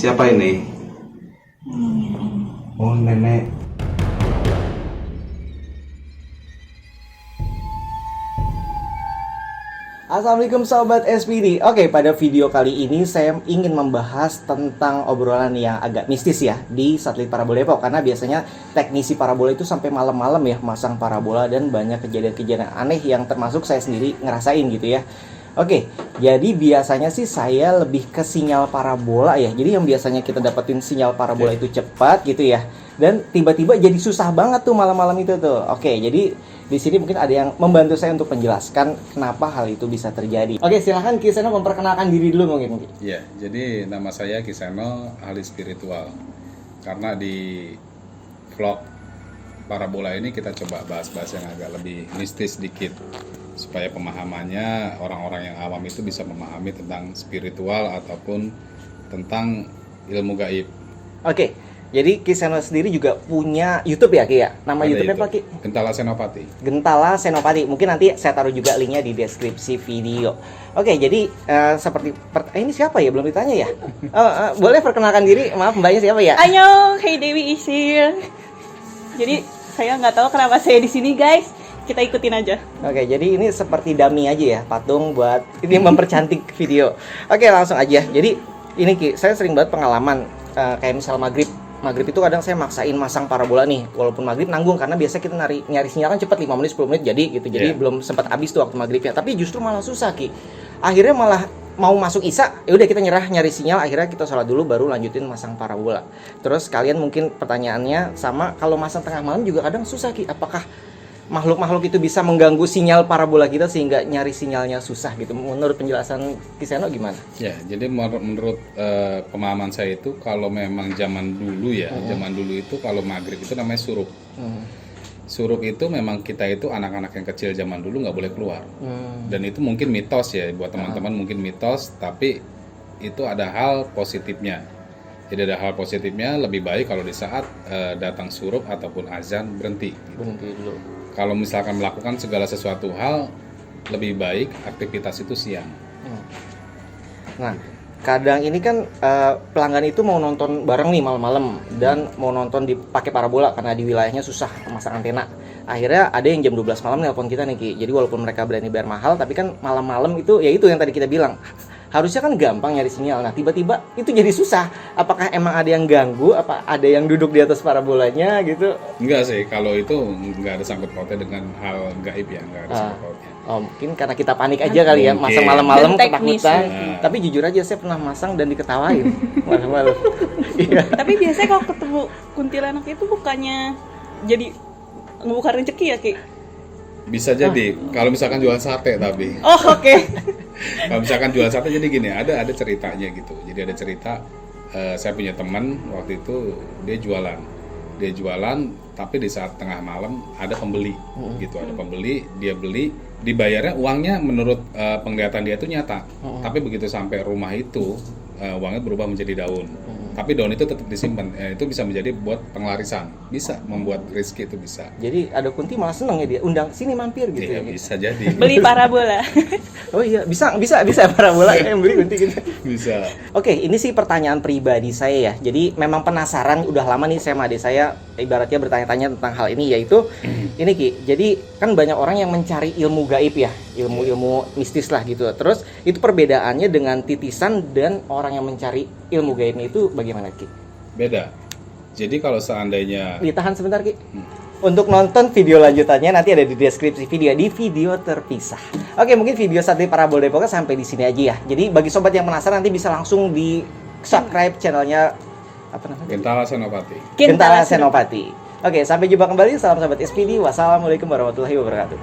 Siapa ini? Oh, nenek. Assalamualaikum Sobat SPD. Oke, pada video kali ini saya ingin membahas tentang obrolan yang agak mistis ya di satelit parabola Depok. Karena biasanya teknisi parabola itu sampai malam-malam ya masang parabola, dan banyak kejadian-kejadian aneh yang termasuk saya sendiri ngerasain gitu ya. Oke, jadi biasanya sih saya lebih ke sinyal parabola ya. Jadi yang biasanya kita dapetin sinyal parabola itu cepat gitu ya, dan tiba-tiba jadi susah banget tuh malam-malam itu tuh. Oke, jadi di sini mungkin ada yang membantu saya untuk menjelaskan kenapa hal itu bisa terjadi. Oke, silahkan Kiseno memperkenalkan diri dulu mungkin. Ya, jadi nama saya Kiseno, ahli spiritual. Karena di vlog parabola ini kita coba bahas-bahas yang agak lebih mistis sedikit, supaya pemahamannya orang-orang yang awam itu bisa memahami tentang spiritual ataupun tentang ilmu gaib. Oke, jadi Kiseno sendiri juga punya YouTube ya Ki ya? Nama YouTube-nya apa Ki? Gentala Senopati. Gentala Senopati. Mungkin nanti saya taruh juga linknya di deskripsi video. Oke, jadi seperti ini siapa ya? Belum ditanya ya? Boleh perkenalkan diri? Maaf, mbaknya siapa ya? Ayo, hey Dewi Isir. Jadi saya nggak tahu kenapa saya di sini guys. Kita ikutin aja. Oke, jadi ini seperti dummy aja ya, patung buat ini mempercantik video. Oke, langsung aja. Jadi ini Ki, saya sering banget pengalaman kayak misal maghrib itu kadang saya maksain masang parabola nih, walaupun maghrib nanggung karena biasa kita nyari sinyal kan cepet 5 menit 10 menit jadi gitu. Jadi belum sempat habis tuh waktu maghribnya. Tapi justru malah susah Ki. Akhirnya malah mau masuk isya, ya udah kita nyerah nyari sinyal, akhirnya kita sholat dulu baru lanjutin masang parabola. Terus kalian mungkin pertanyaannya sama, kalau masang tengah malam juga kadang susah Ki. Apakah makhluk-makhluk itu bisa mengganggu sinyal parabola kita sehingga nyari sinyalnya susah gitu? Menurut penjelasan Kiseno gimana? Ya, jadi menurut pemahaman saya itu kalau memang zaman dulu ya, zaman dulu itu kalau maghrib itu namanya surup. Surup itu memang kita itu anak-anak yang kecil zaman dulu nggak boleh keluar. Dan itu mungkin mitos ya buat teman-teman, mungkin mitos, tapi itu ada hal positifnya. Jadi ada hal positifnya, lebih baik kalau di saat datang surup ataupun azan berhenti. Berhenti dulu. Kalau misalkan melakukan segala sesuatu hal, lebih baik aktivitas itu siang. Nah, kadang ini kan pelanggan itu mau nonton bareng nih malam-malam dan mau nonton pakai parabola karena di wilayahnya susah memasang antena. Akhirnya ada yang jam 12 malam nelpon kita nih Ki. Jadi walaupun mereka berani bayar mahal, tapi kan malam-malam itu ya itu yang tadi kita bilang. Harusnya kan gampang nyari sinyal. Nah, tiba-tiba itu jadi susah. Apakah emang ada yang ganggu? Apa ada yang duduk di atas parabolanya gitu? Enggak sih, kalau itu enggak ada sangkut pautnya dengan hal gaib ya, enggak ada sangkut pautnya. Oh, mungkin karena kita panik aja kali ya, masang malam-malam Dan teknis. ketakutan. Tapi jujur aja saya pernah masang dan diketawain malam-malam. Iya. Tapi biasanya kalau ketemu kuntilanak itu bukannya jadi ngebuka rezeki ya Ki? Bisa jadi, kalau misalkan jualan sate tapi. Oh oke. Kalau misalkan jual sate jadi gini, ada ceritanya gitu. Jadi ada cerita, saya punya teman waktu itu dia jualan, tapi di saat tengah malam ada pembeli, gitu. Ada pembeli, dia beli, dibayarnya uangnya menurut penglihatan dia itu nyata. Tapi begitu sampai rumah itu, uangnya berubah menjadi daun. Tapi daun itu tetap disimpan, itu bisa menjadi buat penglarisan, bisa membuat rezeki itu bisa. Jadi ada kunti malah seneng ya dia undang sini mampir gitu Iya, ya. bisa jadi. Beli parabola. Oh iya, bisa parabola yang beli kunti gitu. Bisa. Oke, ini sih pertanyaan pribadi saya ya. Jadi memang penasaran, udah lama nih saya sama adik saya ibaratnya bertanya-tanya tentang hal ini, yaitu ini Ki. Jadi kan banyak orang yang mencari ilmu gaib ya, ilmu mistis lah gitu. Terus itu perbedaannya dengan titisan dan orang yang mencari ilmu gaibnya itu bagaimana Ki? Beda. Jadi kalau seandainya Ditahan sebentar Ki. Untuk nonton video lanjutannya nanti ada di deskripsi video terpisah. Oke, mungkin video satelit parabola Depok sampai di sini aja ya. Jadi bagi sobat yang penasaran nanti bisa langsung di subscribe channelnya apa namanya? Gentala Senopati. Gentala Senopati. Oke, sampai jumpa kembali. Salam sahabat SPD. Wassalamualaikum warahmatullahi wabarakatuh.